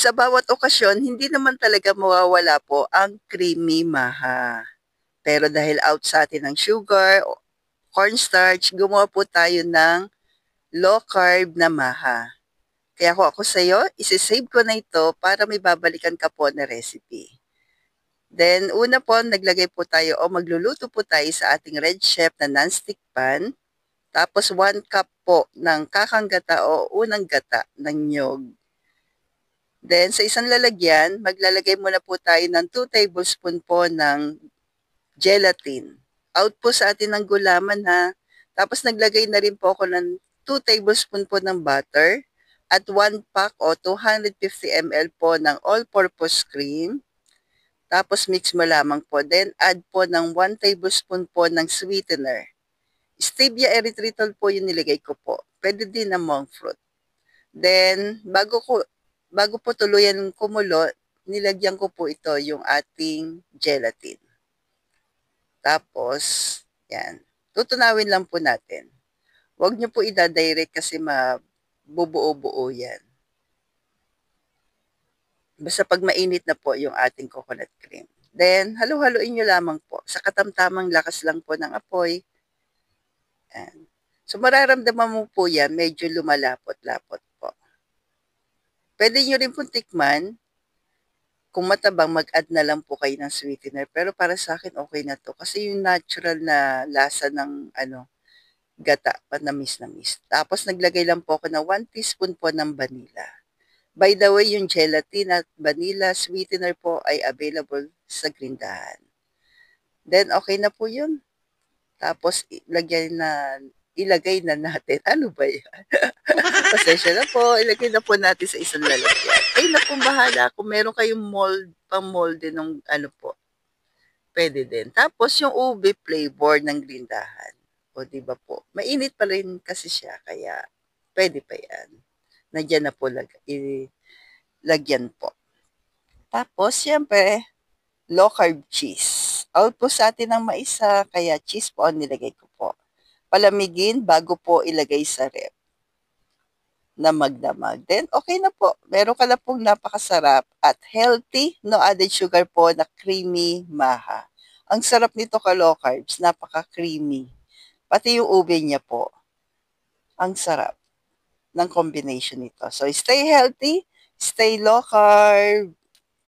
Sa bawat okasyon, hindi naman talaga mawawala po ang creamy maha. Pero dahil out sa atin ng sugar, cornstarch, gumawa po tayo ng low carb na maha. Kaya kung ako sa'yo, isi-save ko na ito para may babalikan ka po na recipe. Then, una po, naglagay po tayo o magluluto po tayo sa ating red chef na non-stick pan. Tapos, 1 cup po ng kakang gata o unang gata ng nyog. Then, sa isang lalagyan, maglalagay muna po tayo ng 2 tablespoon po ng gelatin. Out po sa atin ng gulaman ha. Tapos, naglagay na rin po ako ng 2 tablespoon po ng butter at 1 pack o 250 ml po ng all-purpose cream. Tapos mix mo lamang po. Then add po ng 1 tablespoon po ng sweetener. Stevia erythritol po yung nilagay ko po. Pwede din na monk fruit. Then bago po tuluyan kumulo, nilagyan ko po ito yung ating gelatin. Tapos, yan. Tutunawin lang po natin. Huwag nyo po ida-direct kasi mabubuo-buo yan. Basta pag mainit na po yung ating coconut cream. Then, halo-haloin nyo lamang po. Sa katamtamang lakas lang po ng apoy. Ayan. So, mararamdaman mo po yan, medyo lumalapot-lapot po. Pwede nyo rin pong tikman. Kung matabang, mag-add na lang po kayo ng sweetener. Pero para sa akin, okay na to. Kasi yung natural na lasa ng gata, panamis-namis. Tapos, naglagay lang po ako ng 1 teaspoon po ng vanilla. By the way, yung gelatin at vanilla sweetener po ay available sa Grindahan. Then, okay na po yun. Tapos, ilagay na natin. Ano ba yan? Pasensya na po. Ilagay na po natin sa isang lalagyan. Ay, na po, bahala. Kung meron kayong pang-molde ng po, pwede din. Tapos, yung ube flavor ng Grindahan. O, di ba po? Mainit pa rin kasi siya, kaya pwede pa yan. Nandiyan na po lagyan po. Tapos, siyempre, low carb cheese. Out po sa atin ng maisa, kaya cheese po ang nilagay ko po. Palamigin bago po ilagay sa ref na magdamag. Then, okay na po. Meron ka na pong napakasarap at healthy, no added sugar po na creamy maha. Ang sarap nito ka low carbs, napaka-creamy. Pati yung ube niya po. Ang sarap ng combination nito. So, stay healthy, stay low carb,